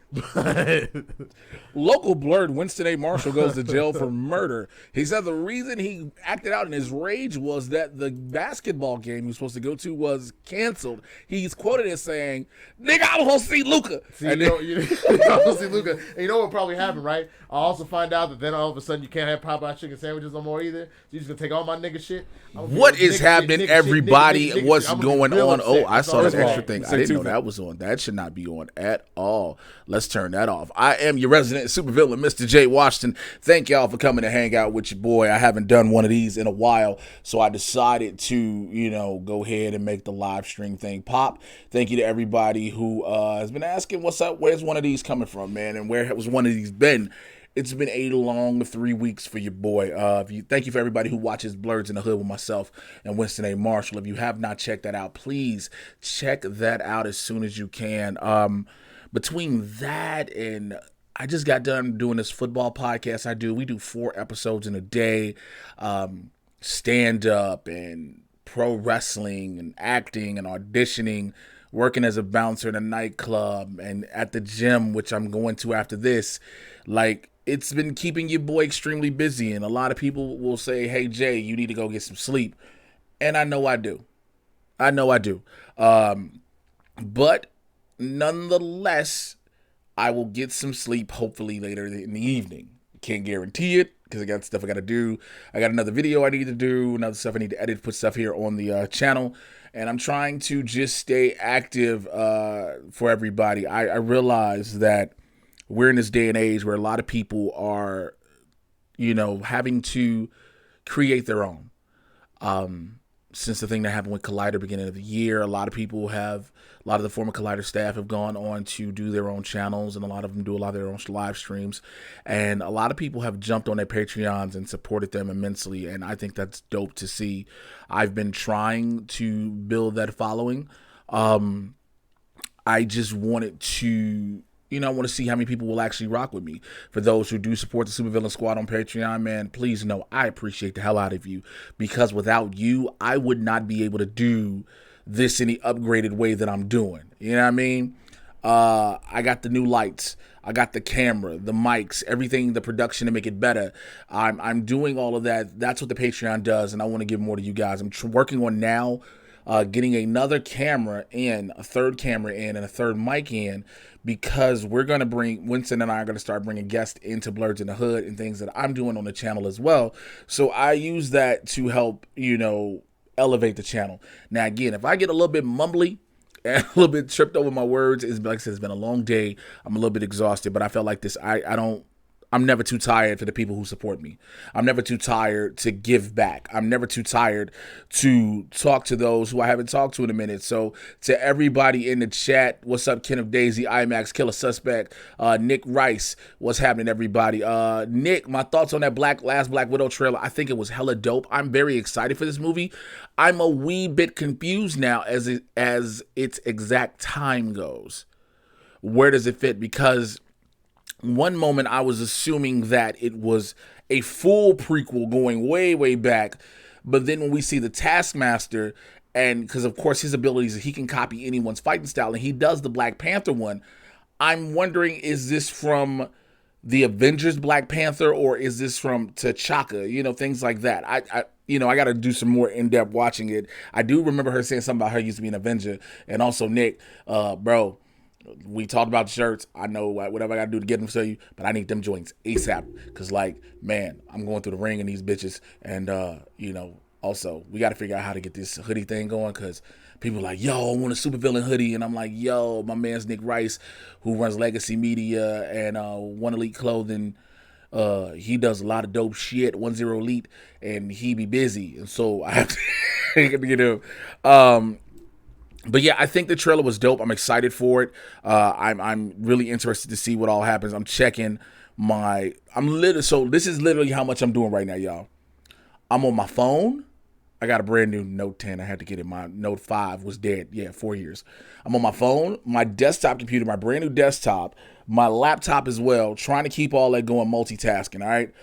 But Local blurred Winston A. Marshall goes to jail for murder. He said the reason he acted out in his rage was that the basketball game he was supposed to go to was canceled. He's quoted as saying, "Nigga, I was supposed to see Luca." see, see Luca. And you know what probably happened, right? I also find out that then all of a sudden you can't have Popeye chicken sandwiches no more either. So you just gonna take all my nigga shit. What is happening, everybody? What's going on? Oh, I saw that That's extra all. thing. I didn't know that was on. That should not be on at all. Let's turn that off. I am your resident supervillain, Mr. J. Washington. Thank y'all for coming to hang out with your boy. I haven't done one of these in a while, so I decided to, go ahead and make the live stream thing pop. Thank you to everybody who has been asking, what's up? Where's one of these coming from, man? And where has one of these been? It's been a long 3 weeks for your boy. Thank you for everybody who watches Blurs in the Hood with myself and Winston A. Marshall. If you have not checked that out, please check that out as soon as you can. Between that and I just got done doing this football podcast we do 4 episodes in a day, stand up and pro wrestling and acting and auditioning, working as a bouncer in a nightclub and at the gym, which I'm going to after this. Like, it's been keeping your boy extremely busy, and a lot of people will say, "Hey Jay, you need to go get some sleep," and I know I do. But nonetheless, I will get some sleep hopefully later in the evening. Can't guarantee it because I got stuff I got to do. I got another video I need to do, another stuff I need to edit, put stuff here on the channel. And I'm trying to just stay active for everybody. I realize that we're in this day and age where a lot of people are, having to create their own. Since the thing that happened with Collider beginning of the year, a lot of the former Collider staff have gone on to do their own channels, and a lot of them do a lot of their own live streams. And a lot of people have jumped on their Patreons and supported them immensely, and I think that's dope to see. I've been trying to build that following. I just wanted to... I want to see how many people will actually rock with me. For those who do support the Supervillain Squad on Patreon, man, please know I appreciate the hell out of you. Because without you, I would not be able to do this in the upgraded way that I'm doing. You know what I mean? I got the new lights. I got the camera, the mics, everything, the production to make it better. I'm doing all of that. That's what the Patreon does, and I want to give more to you guys. I'm working on now getting another camera in, a third camera in, and a third mic in, because we're going to Winston and I are going to start bringing guests into Blurs in the Hood and things that I'm doing on the channel as well. So I use that to help, elevate the channel. Now, again, if I get a little bit mumbly and a little bit tripped over my words, like I said, it's been a long day. I'm a little bit exhausted, but I felt like this. I'm never too tired for the people who support me. I'm never too tired to give back. I'm never too tired to talk to those who I haven't talked to in a minute. So to everybody in the chat, what's up, Ken of Daisy, IMAX, Killer Suspect, Nick Rice, what's happening, everybody? Nick, my thoughts on that last Black Widow trailer. I think it was hella dope. I'm very excited for this movie. I'm a wee bit confused now as its exact time goes. Where does it fit? Because one moment I was assuming that it was a full prequel going way, way back. But then when we see the Taskmaster, and because of course his abilities, he can copy anyone's fighting style, and he does the Black Panther one. I'm wondering, is this from the Avengers Black Panther, or is this from T'Chaka? Things like that. I got to do some more in-depth watching it. I do remember her saying something about her used to be an Avenger. And also, Nick, bro, we talked about the shirts. I know whatever I got to do to get them to you, but I need them joints ASAP. Because, man, I'm going through the ring in these bitches. And, also, we got to figure out how to get this hoodie thing going, because people are like, yo, I want a supervillain hoodie. And I'm like, yo, my man's Nick Rice, who runs Legacy Media and One Elite Clothing. He does a lot of dope shit, 10 Elite, and he be busy. And so I have to get him. But yeah, I think the trailer was dope. I'm excited for it. I'm really interested to see what all happens. I'm checking so this is literally how much I'm doing right now, y'all. I'm on my phone. I got a brand new Note 10. I had to get it. My Note 5 was dead. Yeah, 4 years. I'm on my phone, my desktop computer, my brand new desktop, my laptop as well, trying to keep all that going, multitasking, all right?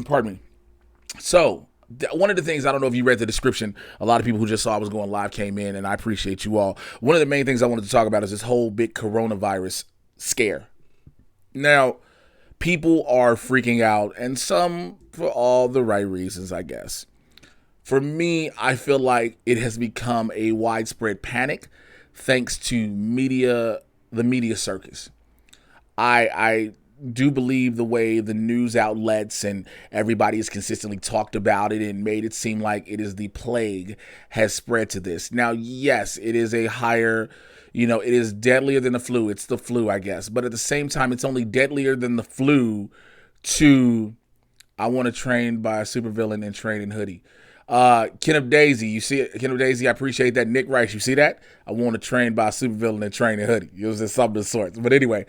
Pardon me. So, one of the things, I don't know if you read the description, a lot of people who just saw I was going live came in, and I appreciate you all. One of the main things I wanted to talk about is this whole big coronavirus scare. Now, people are freaking out, and some for all the right reasons, I guess. For me, I feel like it has become a widespread panic thanks to the media circus. I do believe the way the news outlets and everybody has consistently talked about it and made it seem like it is the plague has spread to this. Now, yes, it is a higher, it is deadlier than the flu. It's the flu, I guess. But at the same time, it's only deadlier than the flu to I want to train by a supervillain and train in hoodie. Ken of Daisy, you see it? Ken of Daisy, I appreciate that. Nick Rice, you see that? I want to train by a supervillain and train in hoodie. It was just something of the sorts. But anyway,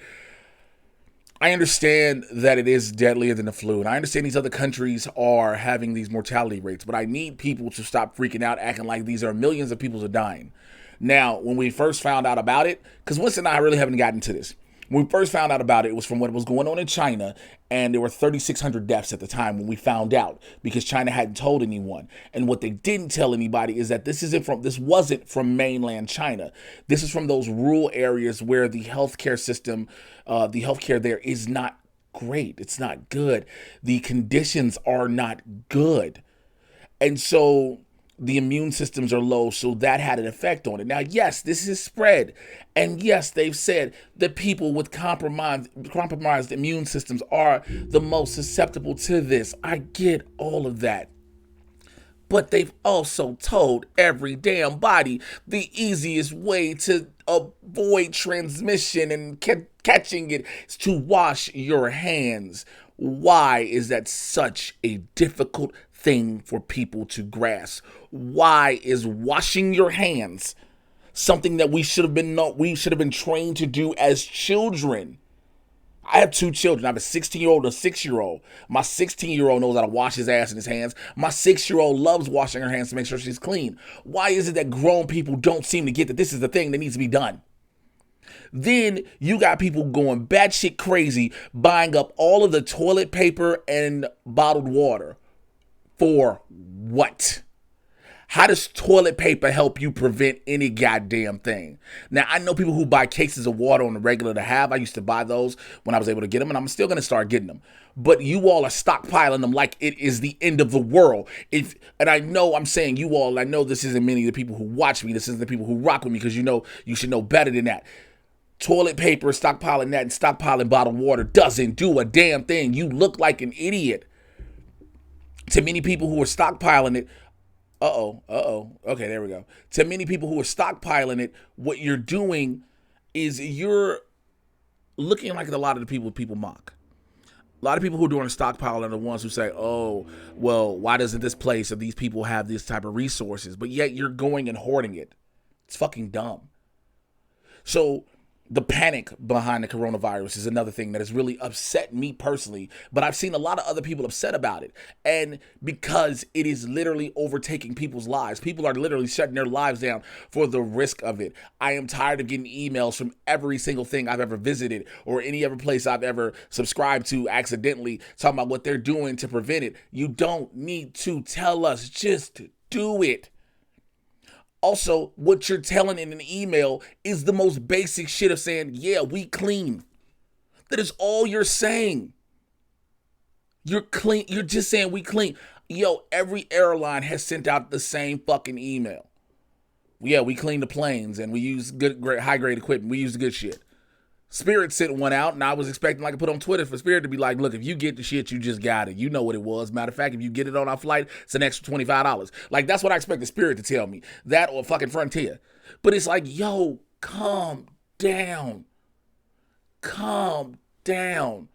I understand that it is deadlier than the flu, and I understand these other countries are having these mortality rates, but I need people to stop freaking out, acting like these are millions of people are dying. Now, when we first found out about it, because Winston and I really haven't gotten to this. When we first found out about it, it was from what was going on in China, and there were 3,600 deaths at the time when we found out because China hadn't told anyone. And what they didn't tell anybody is that this wasn't from mainland China. This is from those rural areas where the healthcare system, the healthcare there is not great. It's not good. The conditions are not good. And so the immune systems are low, so that had an effect on it. Now, yes, this is spread. And yes, they've said that people with compromised immune systems are the most susceptible to this. I get all of that. But they've also told every damn body the easiest way to avoid transmission and catching it is to wash your hands. Why is that such a difficult thing for people to grasp? Why is washing your hands something that we should have been trained to do as children? I have two children. I have a 16-year-old and a 6-year-old. My 16-year-old knows how to wash his ass and his hands. My 6-year-old loves washing her hands to make sure she's clean. Why is it that grown people don't seem to get that this is the thing that needs to be done? Then you got people going batshit crazy, buying up all of the toilet paper and bottled water. For what? How does toilet paper help you prevent any goddamn thing? Now, I know people who buy cases of water on the regular to have. I used to buy those when I was able to get them, and I'm still going to start getting them. But you all are stockpiling them like it is the end of the world. And I know I'm saying you all, I know this isn't many of the people who watch me. This isn't the people who rock with me because you should know better than that. Toilet paper, stockpiling that, and stockpiling bottled water doesn't do a damn thing. You look like an idiot. To many people who are stockpiling it, okay, there we go. To many people who are stockpiling it, what you're doing is you're looking like a lot of the people mock. A lot of people who are doing a stockpile are the ones who say, oh, well, why doesn't this place or these people have this type of resources? But yet you're going and hoarding it. It's fucking dumb. So the panic behind the coronavirus is another thing that has really upset me personally, but I've seen a lot of other people upset about it. And because it is literally overtaking people's lives, people are literally shutting their lives down for the risk of it. I am tired of getting emails from every single thing I've ever visited or any other place I've ever subscribed to accidentally talking about what they're doing to prevent it. You don't need to tell us, just do it. Also, what you're telling in an email is the most basic shit of saying, yeah, we clean. That is all you're saying. You're clean. You're just saying we clean. Yo, every airline has sent out the same fucking email. Yeah, we clean the planes and we use high grade equipment. We use the good shit. Spirit sent one out, and I was expecting, like I put on Twitter, for Spirit to be like, look, if you get the shit, you just got it. You know what it was. Matter of fact, if you get it on our flight, it's an extra $25. Like, that's what I expected Spirit to tell me. That or fucking Frontier. But it's like, yo, calm down. Calm down.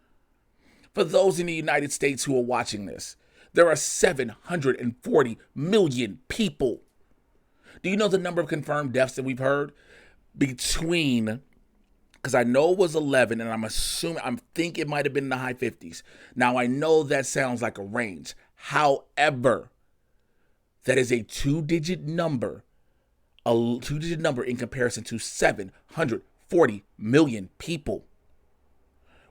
For those in the United States who are watching this, there are 740 million people. Do you know the number of confirmed deaths that we've heard? Because I know it was 11, and I think it might have been in the high 50s. Now, I know that sounds like a range. However, that is a two-digit number in comparison to 740 million people,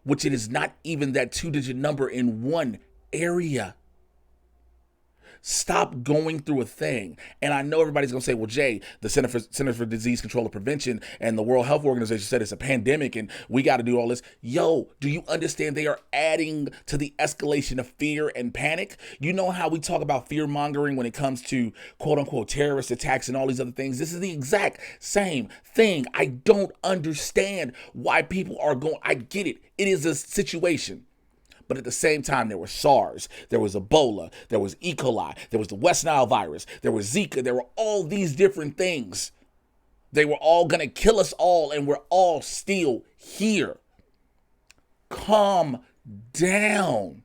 which it is not even that two-digit number in one area. Stop going through a thing. And I know everybody's going to say, well, Jay, the Center for Disease Control and Prevention and the World Health Organization said it's a pandemic and we got to do all this. Yo, do you understand they are adding to the escalation of fear and panic? You know how we talk about fear mongering when it comes to quote unquote terrorist attacks and all these other things? This is the exact same thing. I don't understand why people are going. I get it. It is a situation. But at the same time, there was SARS, there was Ebola, there was E. coli, there was the West Nile virus, there was Zika, there were all these different things. They were all going to kill us all, and we're all still here. Calm down.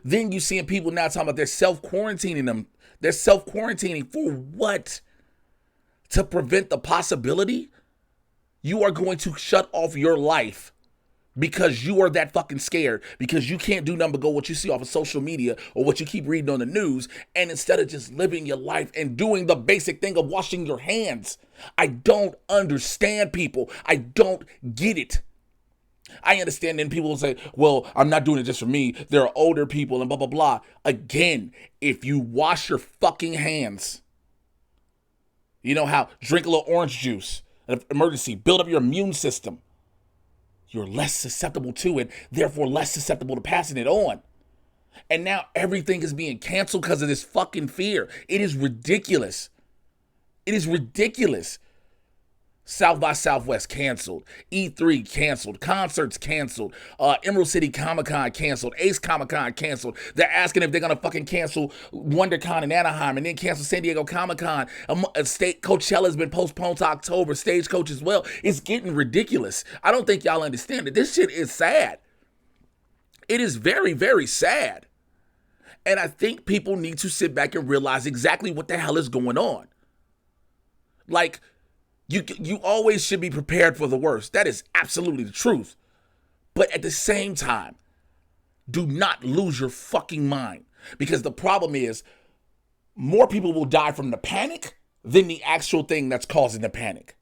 Then you seeing people now talking about they're self-quarantining them. They're self-quarantining for what? To prevent the possibility you are going to shut off your life because you are that fucking scared, because you can't do nothing but go what you see off of social media or what you keep reading on the news, and instead of just living your life and doing the basic thing of washing your hands. I don't understand people. I don't get it. I understand then people will say, well, I'm not doing it just for me. There are older people and blah, blah, blah. Again, if you wash your fucking hands, you know how drink a little orange juice, an emergency, build up your immune system. You're less susceptible to it, therefore less susceptible to passing it on. And now everything is being canceled because of this fucking fear. It is ridiculous. It is ridiculous. South by Southwest canceled. E3 canceled. Concerts canceled. Emerald City Comic-Con canceled. Ace Comic-Con canceled. They're asking if they're going to fucking cancel WonderCon in Anaheim and then cancel San Diego Comic-Con. State Coachella has been postponed to October. Stagecoach as well. It's getting ridiculous. I don't think y'all understand it. This shit is sad. It is very, very sad. And I think people need to sit back and realize exactly what the hell is going on. Like, You always should be prepared for the worst. That is absolutely the truth. But at the same time, do not lose your fucking mind. Because the problem is, more people will die from the panic than the actual thing that's causing the panic.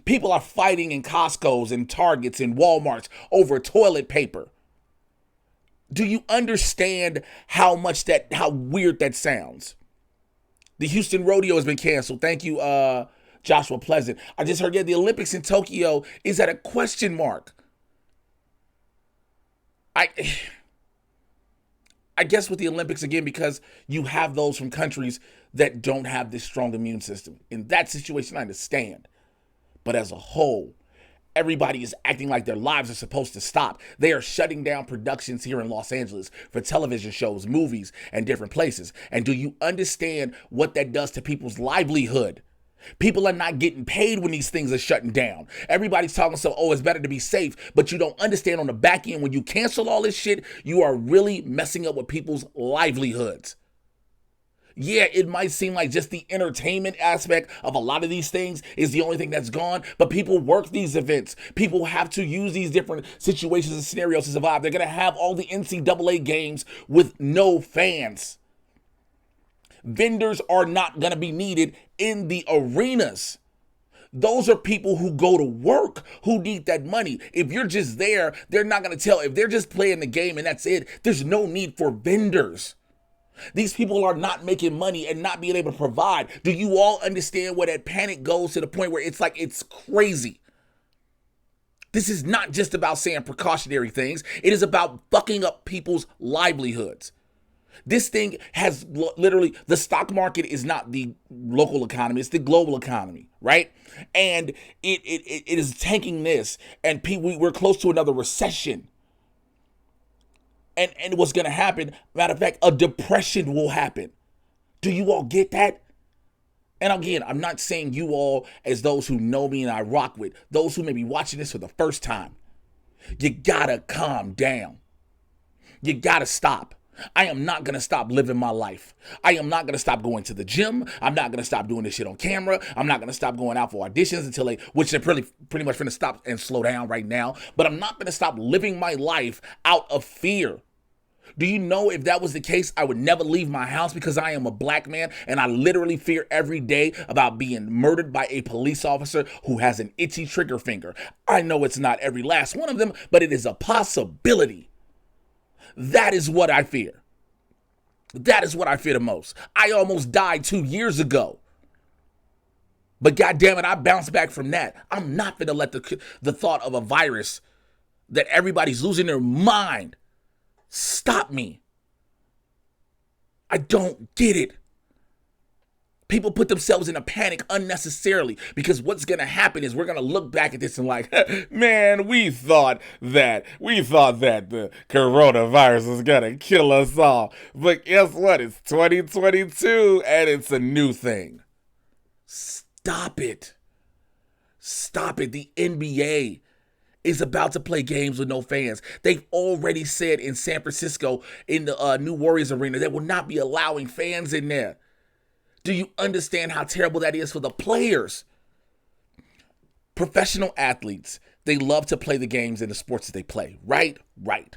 People are fighting in Costco's and Targets and Walmarts over toilet paper. Do you understand how weird that sounds? The Houston Rodeo has been canceled. Thank you, Joshua Pleasant. I just heard the Olympics in Tokyo is at a question mark. I guess with the Olympics again, because you have those from countries that don't have this strong immune system. In that situation, I understand. But as a whole, everybody is acting like their lives are supposed to stop. They are shutting down productions here in Los Angeles for television shows, movies, and different places. And do you understand what that does to people's livelihood? People are not getting paid when these things are shutting down. Everybody's talking so, it's better to be safe, but you don't understand on the back end, when you cancel all this shit, you are really messing up with people's livelihoods. Yeah, it might seem like just the entertainment aspect of a lot of these things is the only thing that's gone, but people work these events. People have to use these different situations and scenarios to survive. They're going to have all the NCAA games with no fans. Vendors are not going to be needed in the arenas. Those are people who go to work, who need that money. If you're just there, they're not going to tell. If they're just playing the game and that's it, there's no need for vendors. These people are not making money and not being able to provide. Do you all understand where that panic goes to the point where it's like, it's crazy? This is not just about saying precautionary things. It is about fucking up people's livelihoods. This thing has literally, the stock market is not the local economy, it's the global economy, right? And it is tanking this, and we're close to another recession. And what's going to happen, matter of fact, a depression will happen. Do you all get that? And again, I'm not saying you all as those who know me and I rock with, those who may be watching this for the first time. You gotta calm down. You gotta stop. I am not going to stop living my life. I am not going to stop going to the gym. I'm not going to stop doing this shit on camera. I'm not going to stop going out for auditions until which they're pretty much going to stop and slow down right now. But I'm not going to stop living my life out of fear. Do you know if that was the case, I would never leave my house because I am a black man and I literally fear every day about being murdered by a police officer who has an itchy trigger finger. I know it's not every last one of them, but it is a possibility. That is what I fear. That is what I fear the most. I almost died 2 years ago. But goddamn it, I bounced back from that. I'm not gonna let the thought of a virus that everybody's losing their mind stop me. I don't get it. People put themselves in a panic unnecessarily because what's going to happen is we're going to look back at this and like, man, we thought that the coronavirus was going to kill us all. But guess what? It's 2022 and it's a new thing. Stop it. Stop it. The NBA is about to play games with no fans. They've already said in San Francisco in the new Warriors arena, they will not be allowing fans in there. Do you understand how terrible that is for the players? Professional athletes, they love to play the games and the sports that they play, right? Right.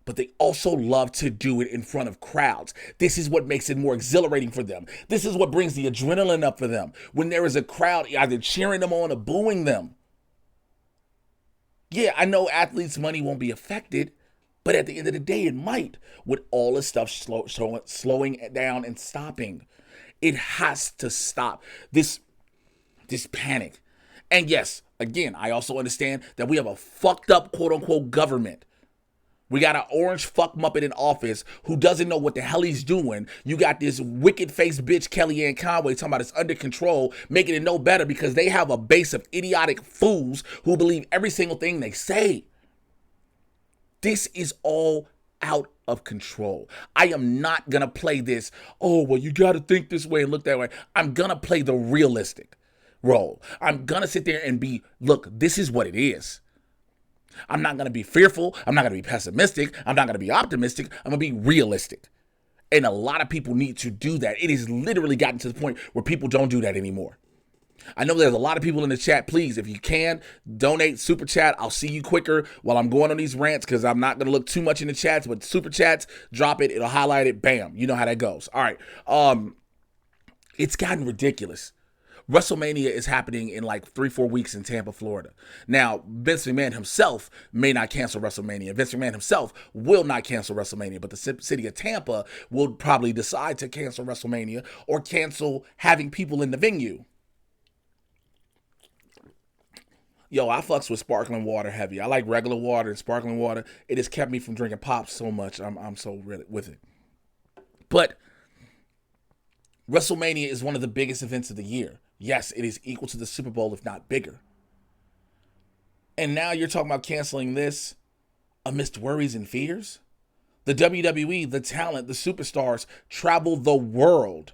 But they also love to do it in front of crowds. This is what makes it more exhilarating for them. This is what brings the adrenaline up for them. When there is a crowd either cheering them on or booing them. Yeah, I know athletes' money won't be affected, but at the end of the day, it might, with all this stuff slowing it down and stopping. It has to stop this panic. And yes, again, I also understand that we have a fucked up quote-unquote government. We got an orange fuck muppet in office who doesn't know what the hell he's doing. You got this wicked-faced bitch, Kellyanne Conway, talking about it's under control, making it no better because they have a base of idiotic fools who believe every single thing they say. This is all out of control. I am not going to play this, oh, well, you got to think this way and look that way. I'm going to play the realistic role. I'm going to sit there and be, look, this is what it is. I'm not going to be fearful. I'm not going to be pessimistic. I'm not going to be optimistic. I'm going to be realistic. And a lot of people need to do that. It has literally gotten to the point where people don't do that anymore. I know there's a lot of people in the chat. Please, if you can, donate, super chat. I'll see you quicker while I'm going on these rants because I'm not going to look too much in the chats, but super chats, drop it. It'll highlight it. Bam. You know how that goes. All right. It's gotten ridiculous. WrestleMania is happening in like 3-4 weeks in Tampa, Florida. Now, Vince McMahon himself may not cancel WrestleMania. Vince McMahon himself will not cancel WrestleMania, but the city of Tampa will probably decide to cancel WrestleMania or cancel having people in the venue. Yo, I fucks with sparkling water heavy. I like regular water and sparkling water. It has kept me from drinking pops so much. I'm so really with it. But WrestleMania is one of the biggest events of the year. Yes, it is equal to the Super Bowl, if not bigger. And now you're talking about canceling this amidst worries and fears? The WWE, the talent, the superstars travel the world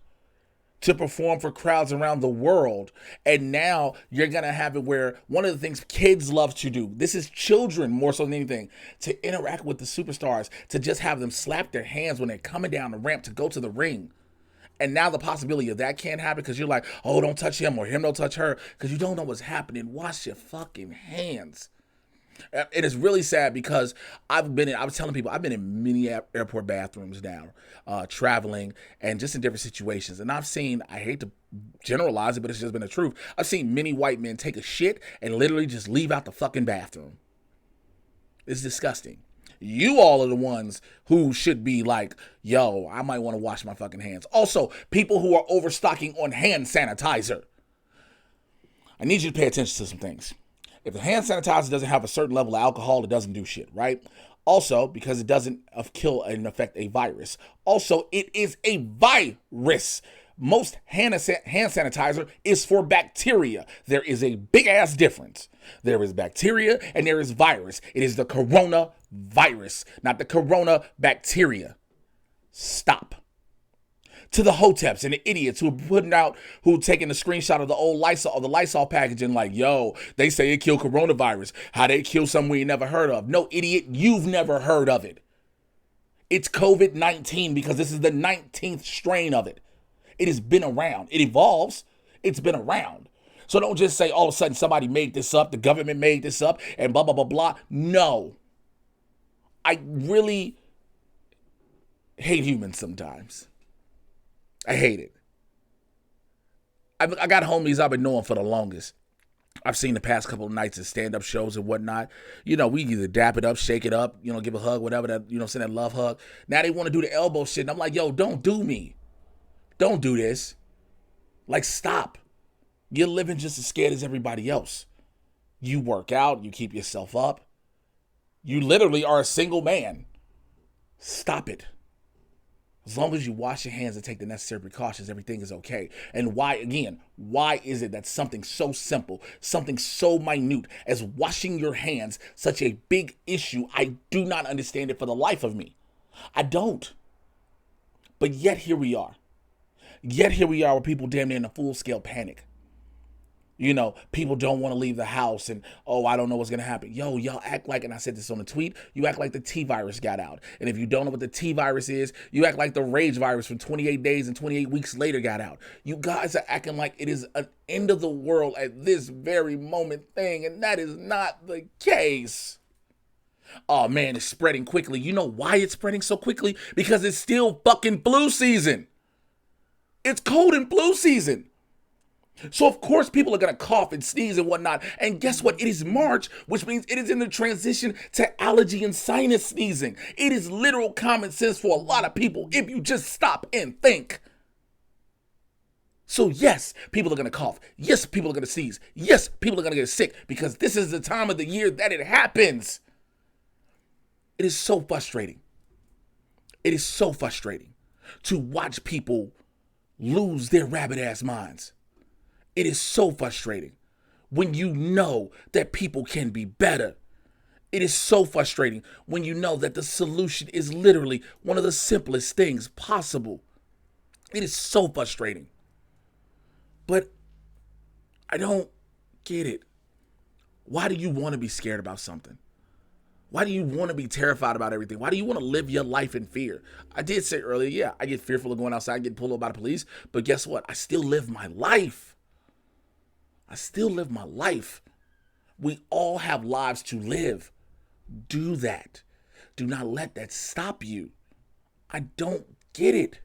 to perform for crowds around the world. And now you're going to have it where one of the things kids love to do, this is children more so than anything, to interact with the superstars, to just have them slap their hands when they're coming down the ramp to go to the ring. And now the possibility of that can't happen because you're like, oh, don't touch him or him don't touch her because you don't know what's happening. Wash your fucking hands. It is really sad because I was telling people, I've been in many airport bathrooms now, traveling and just in different situations. And I've seen, I hate to generalize it, but it's just been the truth. I've seen many white men take a shit and literally just leave out the fucking bathroom. It's disgusting. You all are the ones who should be like, yo, I might want to wash my fucking hands. Also, people who are overstocking on hand sanitizer. I need you to pay attention to some things. If the hand sanitizer doesn't have a certain level of alcohol, it doesn't do shit, right? Also, because it doesn't kill and affect a virus. Also, it is a virus. Most hand sanitizer is for bacteria. There is a big ass difference. There is bacteria and there is virus. It is the coronavirus, not the corona bacteria. Stop. To the hoteps and the idiots who taking a screenshot of the old Lysol packaging like, yo, they say it killed coronavirus. How they kill something we never heard of. No, idiot, you've never heard of it. It's COVID-19 because this is the 19th strain of it. It has been around. It evolves. It's been around. So don't just say all of a sudden somebody made this up, the government made this up, and blah, blah, blah, blah. No. I really hate humans sometimes. I hate it. I got homies I've been knowing for the longest. I've seen the past couple of nights of stand-up shows and whatnot. We either dap it up, shake it up, give a hug, whatever, that, send that love hug. Now they want to do the elbow shit, and I'm like, yo, don't do me. Don't do this. Like, stop. You're living just as scared as everybody else. You work out, you keep yourself up. You literally are a single man. Stop it. As long as you wash your hands and take the necessary precautions, everything is okay. And why is it that something so simple, something so minute as washing your hands, such a big issue? I do not understand it for the life of me. I don't. But yet here we are. Yet here we are with people damn near in a full-scale panic. People don't want to leave the house and, I don't know what's going to happen. Yo, y'all act like, and I said this on the tweet, you act like the T virus got out. And if you don't know what the T virus is, you act like the rage virus from 28 days and 28 weeks later got out. You guys are acting like it is an end of the world at this very moment thing, and that is not the case. Oh man, it's spreading quickly. You know why it's spreading so quickly? Because it's still fucking flu season. It's cold and flu season. So of course people are going to cough and sneeze and whatnot. And guess what? It is March, which means it is in the transition to allergy and sinus sneezing. It is literal common sense for a lot of people if you just stop and think. So yes, people are going to cough. Yes, people are going to sneeze. Yes, people are going to get sick because this is the time of the year that it happens. It is so frustrating. It is so frustrating to watch people lose their rabbit ass minds. It is so frustrating when you know that people can be better. It is so frustrating when you know that the solution is literally one of the simplest things possible. It is so frustrating. But I don't get it. Why do you want to be scared about something? Why do you want to be terrified about everything? Why do you want to live your life in fear? I did say earlier, yeah, I get fearful of going outside, getting pulled over by the police. But guess what? I still live my life. I still live my life. We all have lives to live. Do that. Do not let that stop you. I don't get it.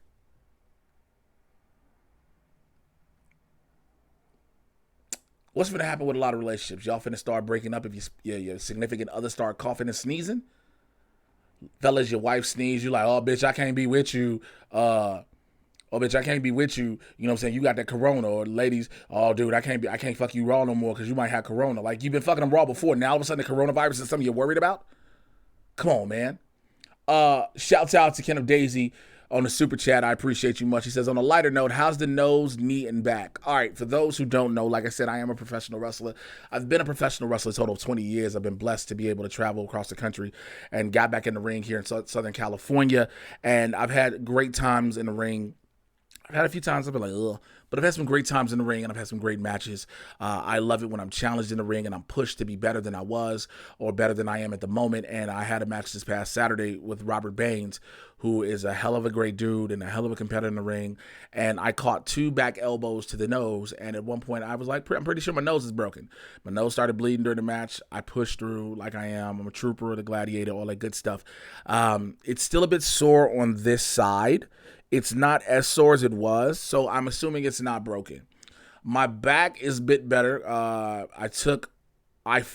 What's going to happen with a lot of relationships? Y'all finna start breaking up if your significant other start coughing and sneezing? Fellas, your wife sneeze, you like, oh, bitch, I can't be with you. Oh, bitch, I can't be with you. You know what I'm saying? You got that corona. Or ladies, oh, dude, I can't fuck you raw no more because you might have corona. Like, you've been fucking them raw before. Now, all of a sudden, the coronavirus is something you're worried about? Come on, man. Shouts out to Ken of Daisy on the super chat. I appreciate you much. He says, on a lighter note, how's the nose, knee, and back? All right, for those who don't know, like I said, I am a professional wrestler. I've been a professional wrestler a total of 20 years. I've been blessed to be able to travel across the country and got back in the ring here in Southern California. And I've had great times in the ring. I've had a few times I've been like, ugh. But I've had some great times in the ring, and I've had some great matches. I love it when I'm challenged in the ring and I'm pushed to be better than I was or better than I am at the moment. And I had a match this past Saturday with Robert Baines, who is a hell of a great dude and a hell of a competitor in the ring. And I caught 2 back elbows to the nose. And at one point, I was like, I'm pretty sure my nose is broken. My nose started bleeding during the match. I pushed through like I am. I'm a trooper, the gladiator, all that good stuff. It's still a bit sore on this side. It's not as sore as it was, so I'm assuming it's not broken. My back is a bit better.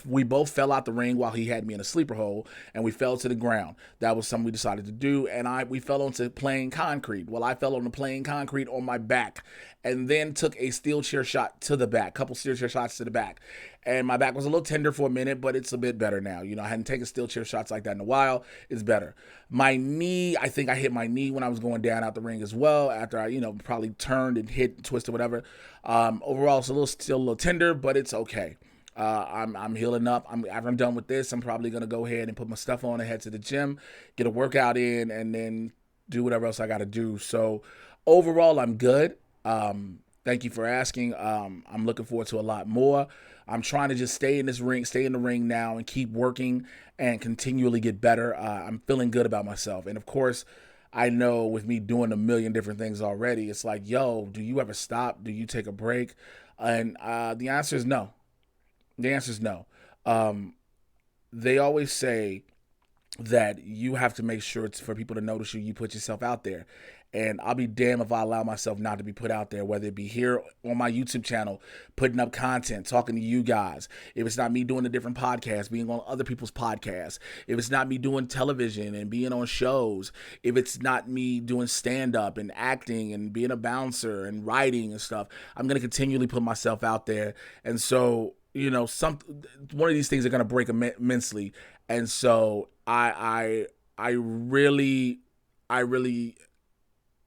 We both fell out the ring while he had me in a sleeper hold, and we fell to the ground. That was something we decided to do, and we fell onto plain concrete. Well, I fell on the plain concrete on my back, and then took a steel chair shot to the back, couple steel chair shots to the back. And my back was a little tender for a minute, but it's a bit better now. I hadn't taken steel chair shots like that in a while. It's better. My knee, I think I hit my knee when I was going down out the ring as well, after I, probably turned and hit, twisted, whatever. Overall, it's still a little tender, but it's okay. I'm healing up. After I'm done with this, I'm probably going to go ahead and put my stuff on and head to the gym, get a workout in, and then do whatever else I got to do. So overall, I'm good. Thank you for asking. I'm looking forward to a lot more. I'm trying to just stay in the ring now and keep working and continually get better. I'm feeling good about myself. And of course, I know with me doing a million different things already, it's like, yo, do you ever stop? Do you take a break? And the answer is no. The answer is no. They always say that you have to make sure it's for people to notice you. You put yourself out there. And I'll be damned if I allow myself not to be put out there, whether it be here on my YouTube channel, putting up content, talking to you guys. If it's not me doing a different podcast, being on other people's podcasts. If it's not me doing television and being on shows. If it's not me doing stand-up and acting and being a bouncer and writing and stuff. I'm going to continually put myself out there. And so, one of these things are going to break immensely. And so I really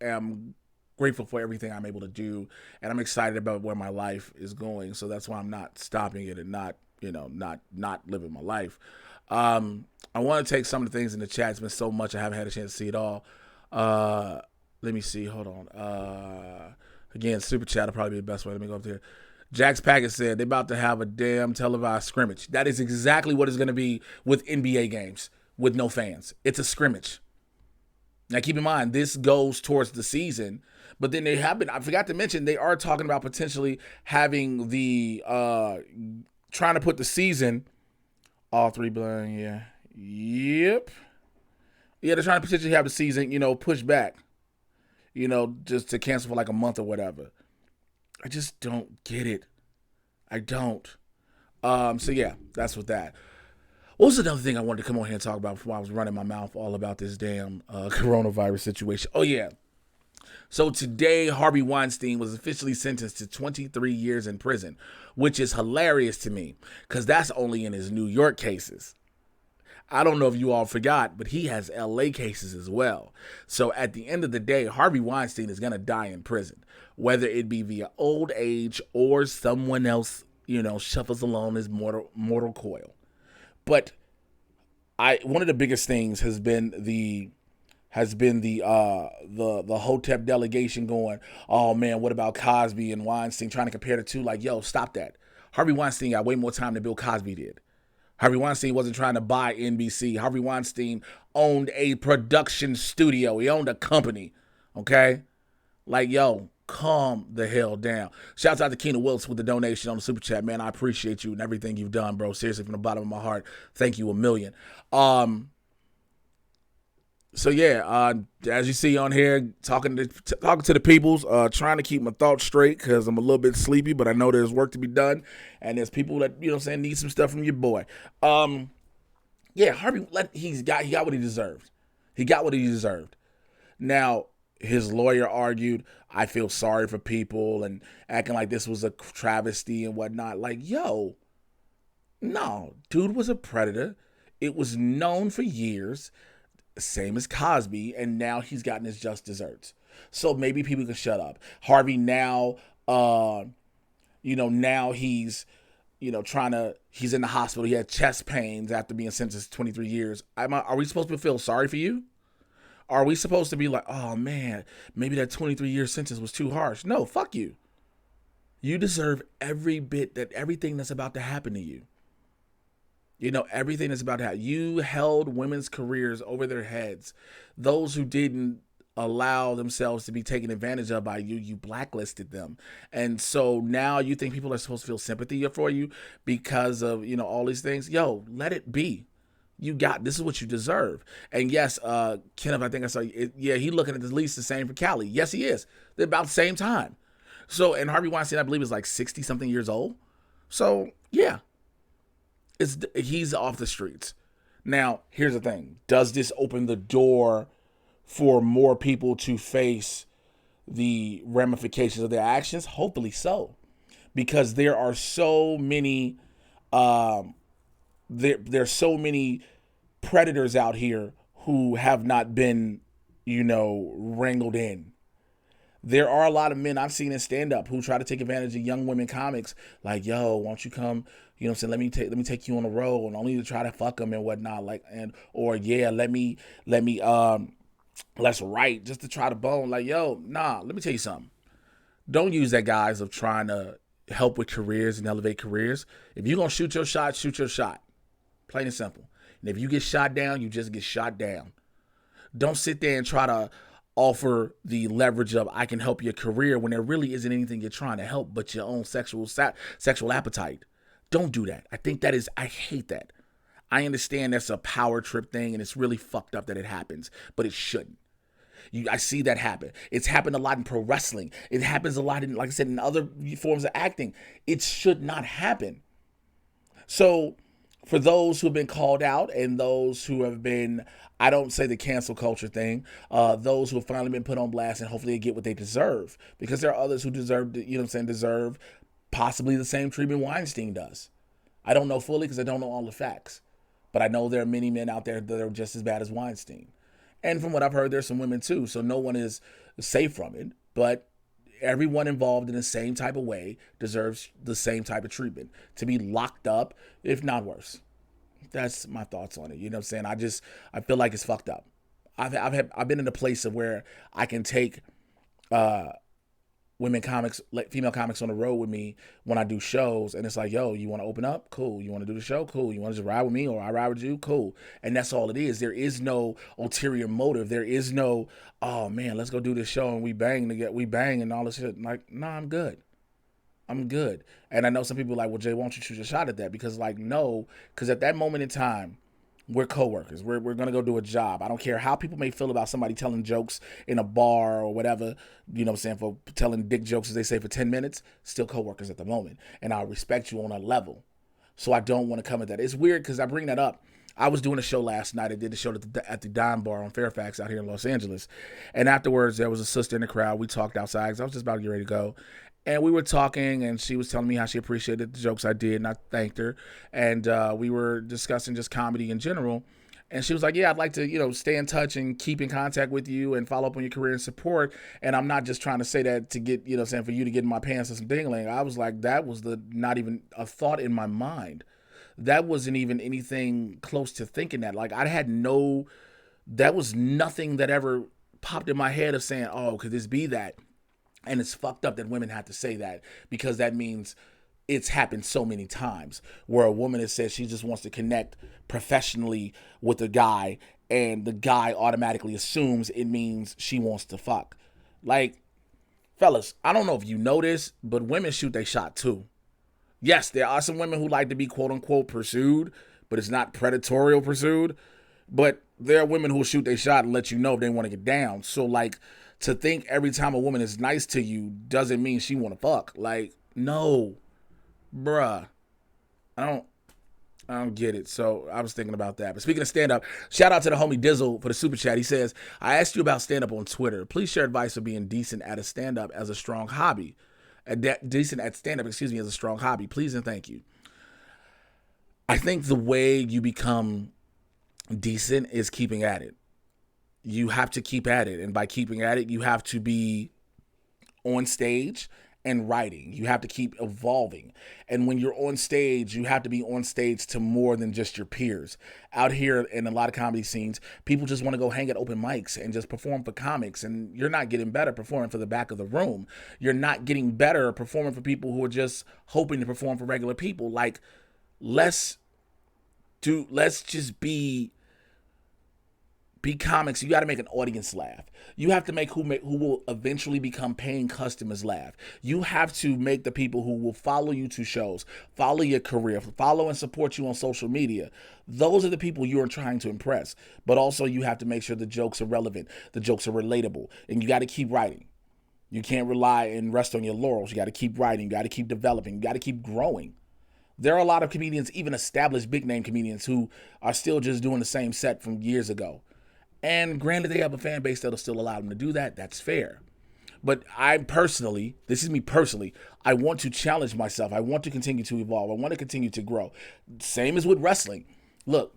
am grateful for everything I'm able to do, and I'm excited about where my life is going. So that's why I'm not stopping it and not living my life. I want to take some of the things in the chat. It's been so much I haven't had a chance to see it all. Let me see. Hold on. Again, super chat will probably be the best way. Let me go up there. Jack's Packett said they're about to have a damn televised scrimmage. That is exactly what it's going to be with NBA games with no fans. It's a scrimmage. Now, keep in mind, this goes towards the season, but then I forgot to mention, they are talking about potentially having trying to put the season, all 3 billion, yeah. Yep. Yeah, they're trying to potentially have the season, pushed back, just to cancel for like a month or whatever. I just don't get it. I don't. So yeah, that's with that. What was another thing I wanted to come on here and talk about before I was running my mouth all about this damn coronavirus situation? Oh, yeah. So today, Harvey Weinstein was officially sentenced to 23 years in prison, which is hilarious to me because that's only in his New York cases. I don't know if you all forgot, but he has LA cases as well. So at the end of the day, Harvey Weinstein is going to die in prison, whether it be via old age or someone else, shuffles along his mortal coil. But one of the biggest things has been the Hotep delegation going, oh man, what about Cosby and Weinstein, trying to compare the two? Like, yo, stop that. Harvey Weinstein got way more time than Bill Cosby did. Harvey Weinstein wasn't trying to buy NBC. Harvey Weinstein owned a production studio. He owned a company. Okay? Like, yo, calm the hell down. Shouts out to Keena Willis with the donation on the super chat, man. I appreciate you and everything you've done, bro. Seriously, from the bottom of my heart, thank you a million. So yeah, as you see on here, talking to the peoples, trying to keep my thoughts straight because I'm a little bit sleepy, but I know there's work to be done, and there's people that need some stuff from your boy. Yeah, Harvey, he got what he deserved. He got what he deserved. Now, his lawyer argued, I feel sorry for people and acting like this was a travesty and whatnot. Like, yo, no, dude was a predator. It was known for years, same as Cosby, and now he's gotten his just desserts. So maybe people can shut up. Harvey now, now he's, he's in the hospital. He had chest pains after being sentenced to 23 years. Are we supposed to feel sorry for you? Are we supposed to be like, oh man, maybe that 23-year sentence was too harsh? No, fuck you. You deserve everything that's about to happen to you. Everything that's about to happen. You held women's careers over their heads. Those who didn't allow themselves to be taken advantage of by you, you blacklisted them. And so now you think people are supposed to feel sympathy for you because of, all these things. Yo, let it be. This is what you deserve. And yes, Kenneth, I think I saw, he looking at at least the same for Cali. Yes, he is. They're about the same time. So, and Harvey Weinstein, I believe, is like 60 something years old. So yeah, he's off the streets. Now, here's the thing. Does this open the door for more people to face the ramifications of their actions? Hopefully so. Because there are so many, there's so many predators out here who have not been, wrangled in. There are a lot of men I've seen in stand-up who try to take advantage of young women comics. Like, yo, why don't you come, let me take you on the road, and only to try to fuck them and whatnot. Let's write just to try to bone. Like, yo, nah, let me tell you something. Don't use that guise of trying to help with careers and elevate careers. If you're going to shoot your shot, shoot your shot. Plain and simple. And if you get shot down, you just get shot down. Don't sit there and try to offer the leverage of I can help your career when there really isn't anything you're trying to help but your own sexual appetite. Don't do that. I hate that. I understand that's a power trip thing and it's really fucked up that it happens, but it shouldn't. I see that happen. It's happened a lot in pro wrestling. It happens a lot in, like I said, in other forms of acting. It should not happen. So for those who have been called out and those who have been, I don't say the cancel culture thing, those who have finally been put on blast and hopefully they get what they deserve, because there are others who deserve, deserve possibly the same treatment Weinstein does. I don't know fully because I don't know all the facts, but I know there are many men out there that are just as bad as Weinstein. And from what I've heard, there's some women too, so no one is safe from it, but everyone involved in the same type of way deserves the same type of treatment, to be locked up, if not worse. That's my thoughts on it. You know what I'm saying? I feel like it's fucked up. I've been in a place of where I can take women comics, like female comics, on the road with me when I do shows, and it's like, yo, you want to open up? Cool. You want to do the show? Cool. You want to just ride with me, or I ride with you? Cool. And that's all it is. There is no ulterior motive. There is no, oh man, let's go do this show and we bang and all this shit. Like, nah, I'm good. And I know some people are like, well, Jay, why don't you shoot a shot at that? Because like, no, because at that moment in time, we're coworkers. We're going to go do a job. I don't care how people may feel about somebody telling jokes in a bar or whatever, you know what I'm saying, for telling dick jokes, as they say, for 10 minutes, still coworkers at the moment. And I respect you on a level. So I don't want to come at that. It's weird because I bring that up. I was doing a show last night. I did the show at the Dime Bar on Fairfax out here in Los Angeles. And afterwards, there was a sister in the crowd. We talked outside because I was just about to get ready to go. And we were talking, and she was telling me how she appreciated the jokes I did, and I thanked her. And we were discussing just comedy in general. And she was like, yeah, I'd like to, stay in touch and keep in contact with you and follow up on your career and support. And I'm not just trying to say that to get, for you to get in my pants or some dingling. I was like, that was not even a thought in my mind. That wasn't even anything close to thinking that. Like, that was nothing that ever popped in my head of saying, oh, could this be that? And it's fucked up that women have to say that, because that means it's happened so many times where a woman has said she just wants to connect professionally with a guy, and the guy automatically assumes it means she wants to fuck. Like, fellas, I don't know if you know this, but women shoot their shot too. Yes, there are some women who like to be quote unquote pursued, but it's not predatorial pursued. But there are women who will shoot their shot and let you know if they want to get down. So like, to think every time a woman is nice to you doesn't mean she want to fuck. Like, no, bruh. I don't get it. So I was thinking about that. But speaking of stand-up, shout out to the homie Dizzle for the super chat. He says, I asked you about stand-up on Twitter. Please share advice for being decent at a stand-up as a strong hobby. Decent at stand-up, as a strong hobby. Please and thank you. I think the way you become decent is keeping at it. You have to keep at it. And by keeping at it, you have to be on stage and writing. You have to keep evolving. And when you're on stage, you have to be on stage to more than just your peers. Out here in a lot of comedy scenes, people just want to go hang at open mics and just perform for comics. And you're not getting better performing for the back of the room. You're not getting better performing for people who are just hoping to perform for regular people. Like, let's just be comics. You got to make an audience laugh. You have to make who will eventually become paying customers laugh. You have to make the people who will follow you to shows, follow your career, follow and support you on social media. Those are the people you are trying to impress. But also you have to make sure the jokes are relevant, the jokes are relatable, and you got to keep writing. You can't rely and rest on your laurels. You got to keep writing. You got to keep developing. You got to keep growing. There are a lot of comedians, even established big name comedians, who are still just doing the same set from years ago. And granted, they have a fan base that'll still allow them to do that. That's fair. But this is me personally, I want to challenge myself. I want to continue to evolve. I want to continue to grow. Same as with wrestling. Look,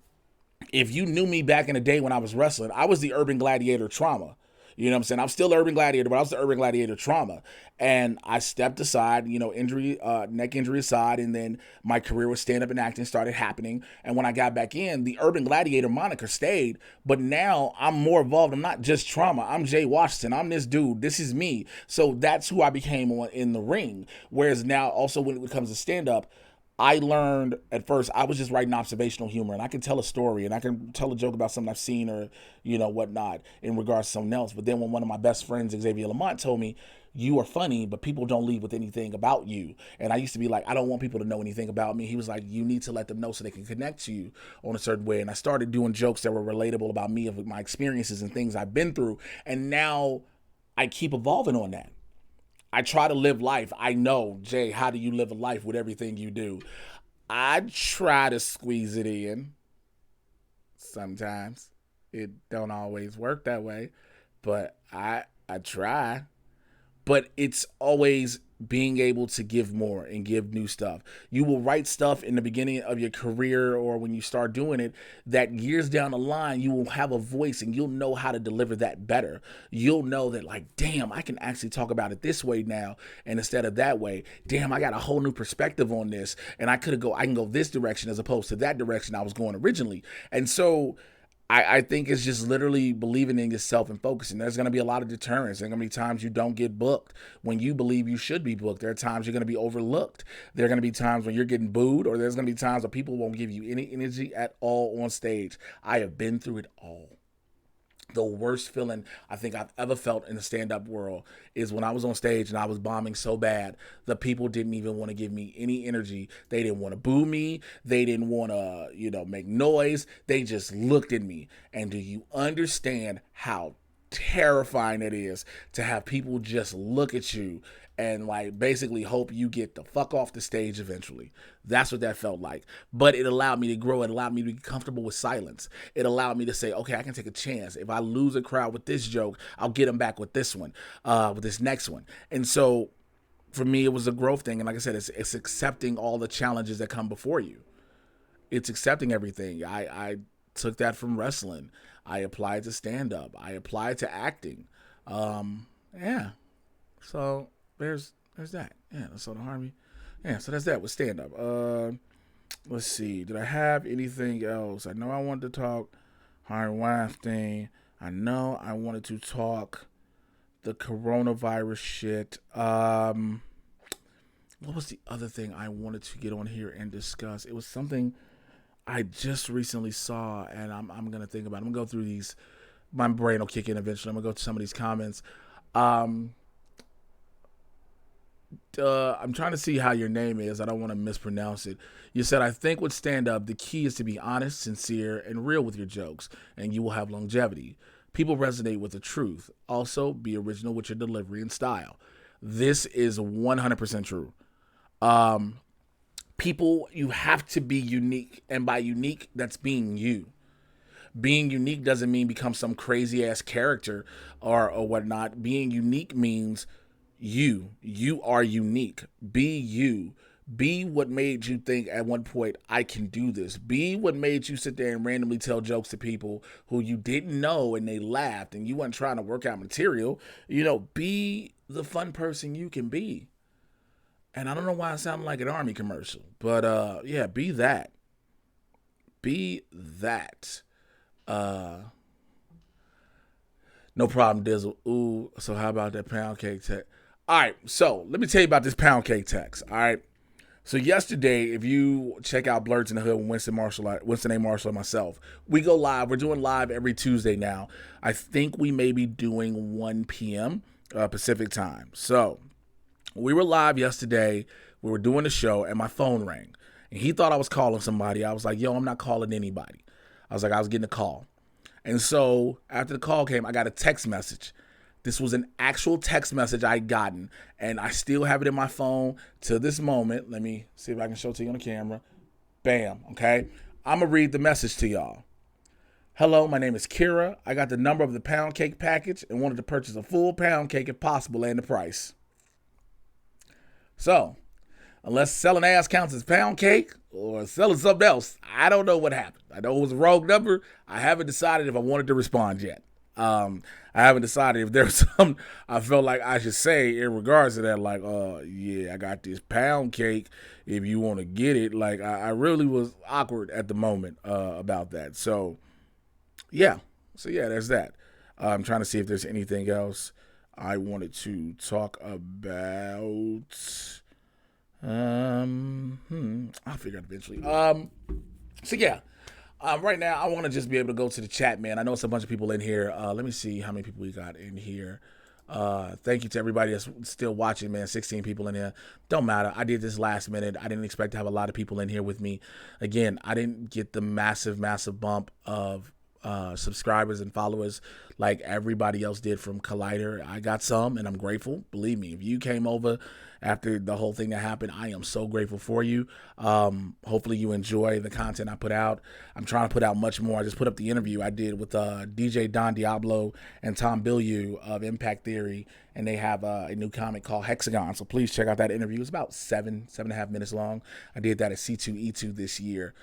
if you knew me back in the day when I was wrestling, I was the Urban Gladiator Trauma. You know what I'm saying? I'm still Urban Gladiator, but I was the Urban Gladiator Trauma. And I stepped aside, injury, neck injury aside, and then my career with stand-up and acting started happening. And when I got back in, the Urban Gladiator moniker stayed, but now I'm more involved. I'm not just Trauma. I'm Jay Washington. I'm this dude. This is me. So that's who I became in the ring. Whereas now, also when it comes to stand-up, I learned at first, I was just writing observational humor, and I can tell a story and I can tell a joke about something I've seen or, whatnot in regards to something else. But then when one of my best friends, Xavier Lamont, told me, you are funny, but people don't leave with anything about you. And I used to be like, I don't want people to know anything about me. He was like, you need to let them know so they can connect to you on a certain way. And I started doing jokes that were relatable about me, of my experiences and things I've been through. And now I keep evolving on that. I try to live life. I know, Jay, how do you live a life with everything you do? I try to squeeze it in. Sometimes it don't always work that way, but I try. But it's always being able to give more and give new stuff. You will write stuff in the beginning of your career or when you start doing it that years down the line, you will have a voice and you'll know how to deliver that better. You'll know that, like, damn, I can actually talk about it this way now and instead of that way. Damn, I got a whole new perspective on this and I can go this direction as opposed to that direction I was going originally. And so I think it's just literally believing in yourself and focusing. There's going to be a lot of deterrents. There's going to be times you don't get booked when you believe you should be booked. There are times you're going to be overlooked. There are going to be times when you're getting booed, or there's going to be times where people won't give you any energy at all on stage. I have been through it all. The worst feeling I think I've ever felt in the stand-up world is when I was on stage and I was bombing so bad, the people didn't even want to give me any energy. They didn't want to boo me. They didn't want to, make noise. They just looked at me. And do you understand how terrifying it is to have people just look at you and like basically hope you get the fuck off the stage eventually? That's what that felt like. But it allowed me to grow. It allowed me to be comfortable with silence. It allowed me to say, okay, I can take a chance. If I lose a crowd with this joke, I'll get them back with this one, with this next one. And so for me, it was a growth thing. And like I said, it's accepting all the challenges that come before you. It's accepting everything. I took that from wrestling. I applied to stand-up. I applied to acting. Yeah. So there's that. Yeah, that's on Harvey. Yeah, so that's that with stand-up. Let's see. Did I have anything else? I know I wanted to talk Harvey Weinstein. I know I wanted to talk the coronavirus shit. What was the other thing I wanted to get on here and discuss? It was something I just recently saw, and I'm going to think about it. I'm going to go through these. My brain will kick in eventually. I'm going to go to some of these comments. I'm trying to see how your name is. I don't want to mispronounce it. You said, I think with stand-up, the key is to be honest, sincere, and real with your jokes, and you will have longevity. People resonate with the truth. Also, be original with your delivery and style. This is 100% true. People, you have to be unique, and by unique, that's being you. Being unique doesn't mean become some crazy-ass character or whatnot. Being unique means you are unique. Be you. Be what made you think at one point, I can do this. Be what made you sit there and randomly tell jokes to people who you didn't know and they laughed and you weren't trying to work out material. Be the fun person you can be. And I don't know why I sound like an Army commercial, but yeah, be that. Be that. No problem, Dizzle. Ooh, so how about that pound cake text? All right, so let me tell you about this pound cake text. All right, so yesterday, if you check out Blurs in the Hood with Winston A. Marshall, and myself, we go live. We're doing live every Tuesday now. I think we may be doing 1 p.m. Pacific time. So we were live yesterday. We were doing the show, and my phone rang. And he thought I was calling somebody. I was like, yo, I'm not calling anybody. I was getting a call. And so after the call came, I got a text message. This was an actual text message I had gotten, and I still have it in my phone to this moment. Let me see if I can show it to you on the camera. Bam, okay? I'm going to read the message to y'all. Hello, my name is Kira. I got the number of the pound cake package and wanted to purchase a full pound cake if possible and the price. So, unless selling ass counts as pound cake or selling something else, I don't know what happened. I know it was a wrong number. I haven't decided if I wanted to respond yet. I haven't decided if there's something I felt like I should say in regards to that, like, yeah, I got this pound cake if you want to get it. Like, I really was awkward at the moment about that. So, yeah. There's that. I'm trying to see if there's anything else I wanted to talk about. I'll figure it out eventually. Right now, I want to just be able to go to the chat, man. I know it's a bunch of people in here. Let me see how many people we got in here. Thank you to everybody that's still watching, man. 16 people in here. Don't matter. I did this last minute. I didn't expect to have a lot of people in here with me. Again, I didn't get the massive bump of subscribers and followers like everybody else did from Collider. I got some, and I'm grateful. Believe me, if you came over after the whole thing that happened, I am so grateful for you. Hopefully you enjoy the content I put out. I'm trying to put out much more. I just put up the interview I did with DJ Don Diablo and Tom Bilyeu of Impact Theory, and they have a new comic called Hexagon. So please check out that interview. It's about 7.5 minutes long. I did that at C2E2 this year.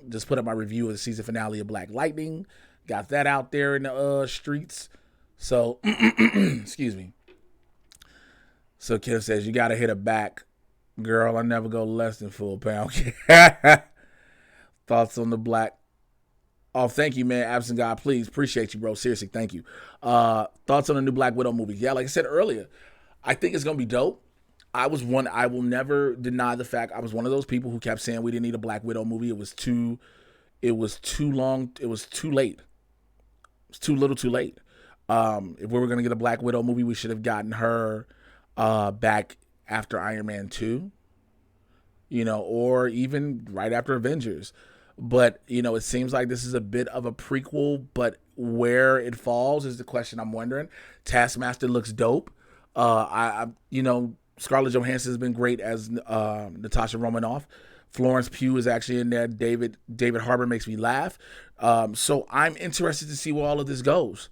Just put up my review of the season finale of Black Lightning. Got that out there in the streets. So, excuse me. So Kim says, you got to hit her back. Girl, I never go less than full pound. Thoughts on the Black? Oh, thank you, man. Absent God, please. Appreciate you, bro. Seriously, thank you. Thoughts on the new Black Widow movie? Yeah, like I said earlier, I think it's going to be dope. I will never deny the fact I was one of those people who kept saying we didn't need a Black Widow movie. It was too long. It was too late. It's too little too late. If we were going to get a Black Widow movie, we should have gotten her back after Iron Man 2, or even right after Avengers. But, it seems like this is a bit of a prequel, but where it falls is the question I'm wondering. Taskmaster looks dope. Scarlett Johansson has been great as Natasha Romanoff. Florence Pugh is actually in there. David Harbour makes me laugh. So I'm interested to see where all of this goes.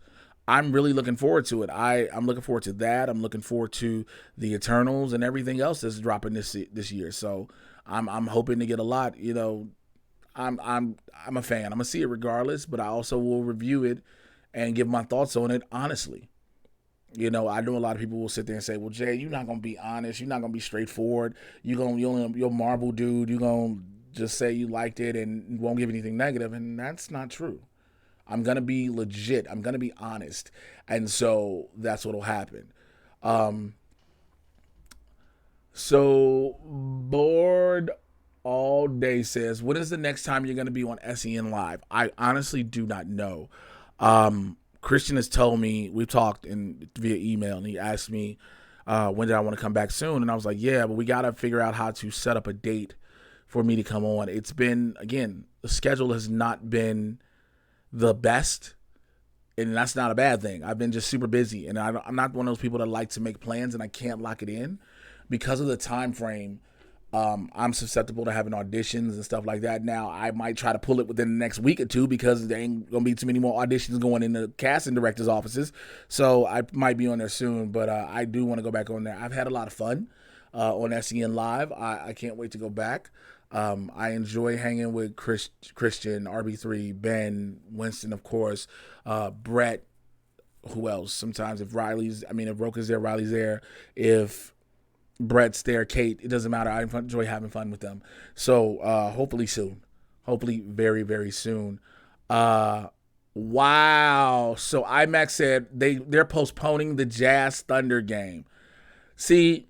I'm really looking forward to it. I'm looking forward to that. I'm looking forward to the Eternals and everything else that's dropping this year. So I'm hoping to get a lot. I'm a fan. I'm gonna see it regardless, but I also will review it and give my thoughts on it honestly. I know a lot of people will sit there and say, "Well, Jay, you're not gonna be honest. You're not gonna be straightforward. You're Marvel dude. You're gonna just say you liked it and won't give anything negative." And that's not true. I'm gonna be legit. I'm gonna be honest, and so that's what'll happen. So Bored All Day says, "When is the next time you're gonna be on SEN Live?" I honestly do not know. Christian has told me, we've talked via email, and he asked me when did I want to come back soon, and I was like, yeah, but we got to figure out how to set up a date for me to come on. It's been, again, the schedule has not been the best, and that's not a bad thing. I've been just super busy, and I'm not one of those people that like to make plans and I can't lock it in because of the time frame. I'm susceptible to having auditions and stuff like that. Now, I might try to pull it within the next week or two because there ain't going to be too many more auditions going in the casting director's offices. So I might be on there soon, but I do want to go back on there. I've had a lot of fun on SEN Live. I can't wait to go back. I enjoy hanging with Christian, RB3, Ben, Winston, of course, Brett, who else? Sometimes if Roka's there, Riley's there. If Brett's there, Kate, it doesn't matter. I enjoy having fun with them. So hopefully soon. Hopefully very, very soon. Wow. So IMAX said they're postponing the Jazz Thunder game. See,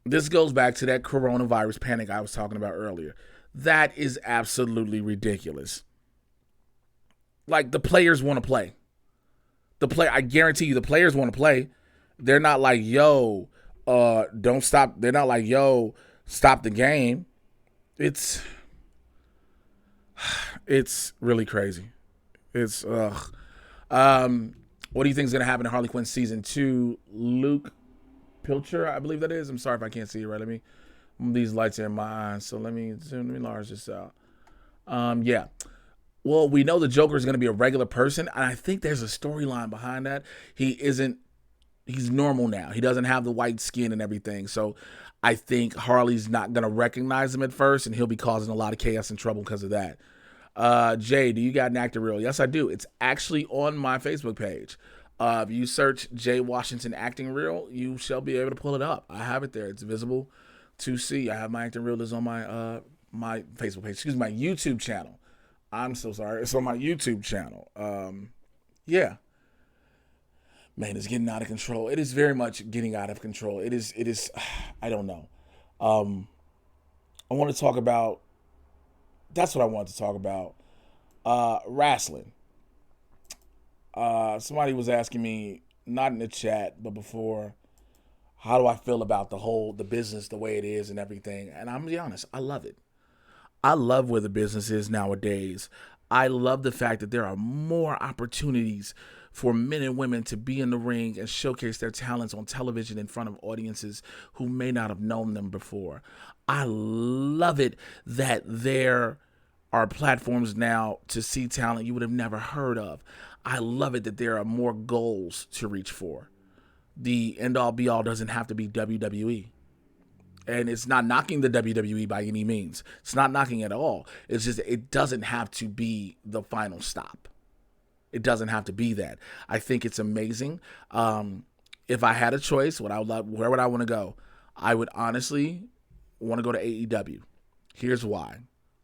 this goes back to that coronavirus panic I was talking about earlier. That is absolutely ridiculous. Like, the players want to play. I guarantee you the players want to play. They're not like, yo, don't stop. They're not like, yo, stop the game. It's really crazy. It's ugh. What do you think is going to happen in Harley Quinn season 2? Luke Pilcher, I believe that is. I'm sorry if I can't see it right. These lights are in my eyes, so let me enlarge this out. Yeah. Well, we know the Joker is going to be a regular person, and I think there's a storyline behind that. He's normal now. He doesn't have the white skin and everything. So I think Harley's not going to recognize him at first, and he'll be causing a lot of chaos and trouble because of that. Jay, do you got an actor reel? Yes, I do. It's actually on my Facebook page. If you search Jay Washington acting reel, you shall be able to pull it up. I have it there. It's visible to see. I have my acting reel is on my my Facebook page. Excuse me, my YouTube channel. I'm so sorry. It's on my YouTube channel. Yeah. Man, it's getting out of control. It is very much getting out of control. It is, I don't know. I want to talk about, that's what I wanted to talk about. Wrestling. Somebody was asking me, not in the chat, but before, how do I feel about the business, the way it is and everything? And I'm gonna be honest, I love it. I love where the business is nowadays. I love the fact that there are more opportunities for men and women to be in the ring and showcase their talents on television in front of audiences who may not have known them before. I love it that there are platforms now to see talent you would have never heard of. I love it that there are more goals to reach for. The end all be all doesn't have to be WWE. And it's not knocking the WWE by any means. It's not knocking at all. It's just it doesn't have to be the final stop. It doesn't have to be that. I think it's amazing. If I had a choice, what I would love, where would I want to go? I would honestly want to go to AEW. Here's why: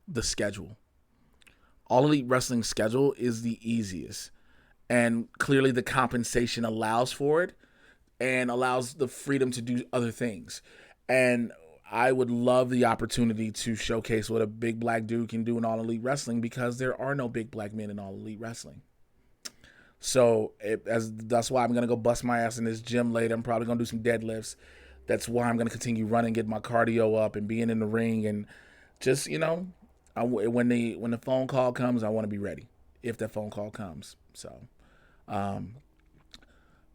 the schedule. All Elite Wrestling schedule is the easiest, and clearly the compensation allows for it and allows the freedom to do other things. And I would love the opportunity to showcase what a big black dude can do in All Elite Wrestling, because there are no big black men in All Elite Wrestling. So that's why I'm going to go bust my ass in this gym later. I'm probably going to do some deadlifts. That's why I'm going to continue running, get my cardio up, and being in the ring. And just, when the phone call comes, I want to be ready if that phone call comes. So,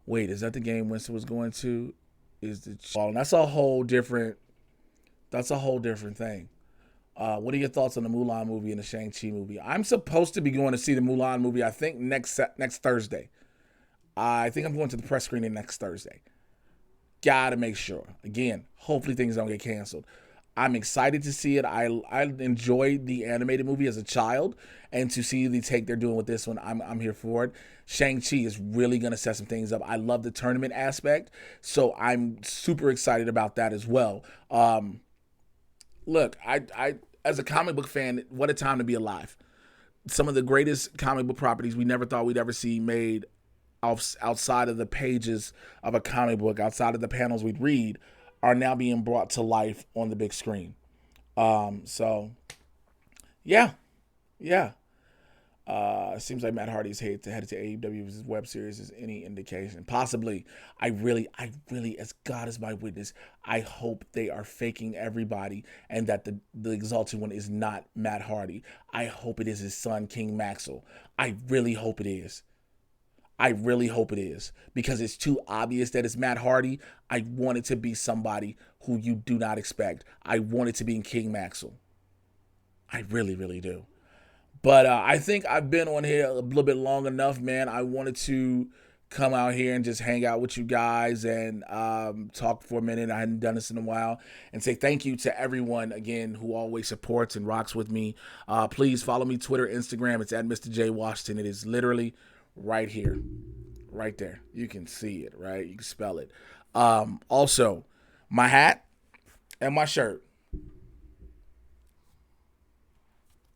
wait, is that the game Winston was going to? Is the and that's a whole different thing. What are your thoughts on the Mulan movie and the Shang-Chi movie? I'm supposed to be going to see the Mulan movie, I think, next Thursday. I think I'm going to the press screening next Thursday. Gotta make sure. Again, hopefully things don't get canceled. I'm excited to see it. I enjoyed the animated movie as a child, and to see the take they're doing with this one, I'm here for it. Shang-Chi is really going to set some things up. I love the tournament aspect, so I'm super excited about that as well. Look, I as a comic book fan, what a time to be alive. Some of the greatest comic book properties we never thought we'd ever see made outside of the pages of a comic book, outside of the panels we'd read, are now being brought to life on the big screen. So, yeah. Seems like Matt Hardy's headed to AEW's web series is any indication. Possibly. I really, as God is my witness, I hope they are faking everybody and that the Exalted One is not Matt Hardy. I hope it is his son, King Maxwell. I really hope it is. Because it's too obvious that it's Matt Hardy. I want it to be somebody who you do not expect. I want it to be King Maxwell. I really, really do. But I think I've been on here a little bit long enough, man. I wanted to come out here and just hang out with you guys and talk for a minute. I hadn't done this in a while. And say thank you to everyone, again, who always supports and rocks with me. Please follow me, Twitter, Instagram. It's at Mr. J. Washington. It is literally right here. Right there. You can see it, right? You can spell it. Also, my hat and my shirt.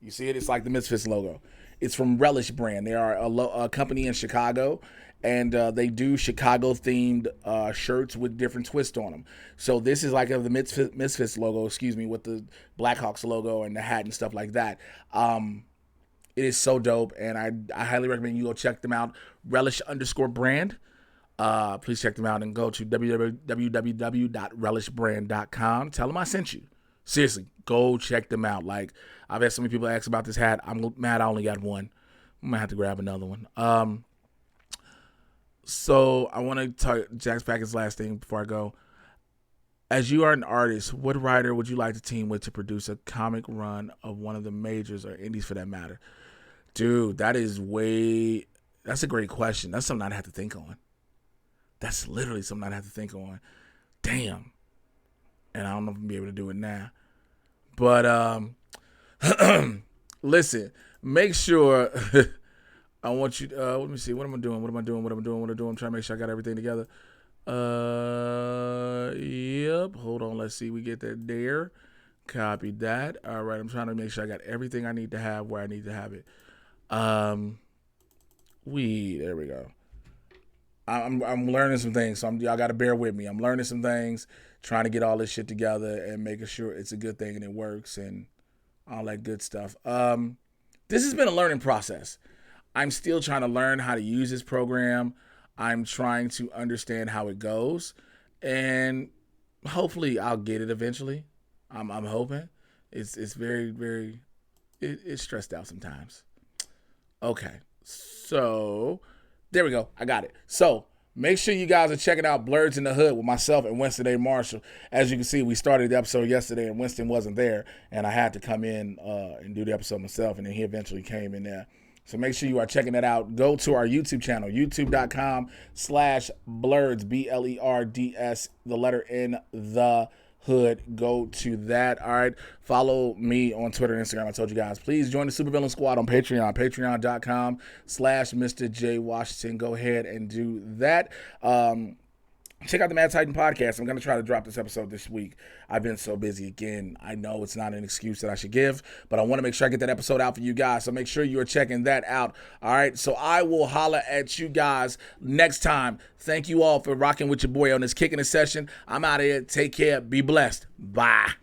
You see it? It's like the Misfits logo. It's from Relish Brand. They are a company in Chicago, and they do Chicago-themed shirts with different twists on them. So this is like the Misfits logo, with the Blackhawks logo and the hat and stuff like that. It is so dope, and I highly recommend you go check them out. Relish_brand. Please check them out and go to www.relishbrand.com. Tell them I sent you. Seriously, go check them out. Like, I've had so many people ask about this hat. I'm mad I only got one. I'm going to have to grab another one. So I want to talk Jack's Packet's last thing before I go. As you are an artist, what writer would you like to team with to produce a comic run of one of the majors or indies for that matter? Dude, that's a great question. That's something I'd have to think on. That's literally something I'd have to think on. Damn. And I don't know if I'm going to be able to do it now. But, listen, make sure, I want you, let me see, what am I doing? I'm trying to make sure I got everything together. Yep, hold on, let's see, we get that there. Copy that. All right, I'm trying to make sure I got everything I need to have where I need to have it. There we go. I'm learning some things, so y'all got to bear with me. I'm learning some things, trying to get all this shit together and making sure it's a good thing and it works and all that good stuff. This has been a learning process. I'm still trying to learn how to use this program. I'm trying to understand how it goes, and hopefully I'll get it eventually. I'm hoping. It's very, very, it's stressed out sometimes. Okay, so there we go. I got it. So make sure you guys are checking out Blurs in the Hood with myself and Winston A. Marshall. As you can see, we started the episode yesterday and Winston wasn't there, and I had to come in and do the episode myself, and then he eventually came in there. So make sure you are checking that out. Go to our YouTube channel, youtube.com/Blerds, BLERDS, the letter N, the Hood. Go to that. All right. Follow me on Twitter and Instagram. I told you guys, please join the Supervillain Squad on Patreon, patreon.com/Mr. J Washington. Go ahead and do that. Check out the Mad Titan podcast. I'm going to try to drop this episode this week. I've been so busy again. I know it's not an excuse that I should give, but I want to make sure I get that episode out for you guys. So make sure you are checking that out. All right. So I will holler at you guys next time. Thank you all for rocking with your boy on this Kickin' session. I'm out of here. Take care. Be blessed. Bye.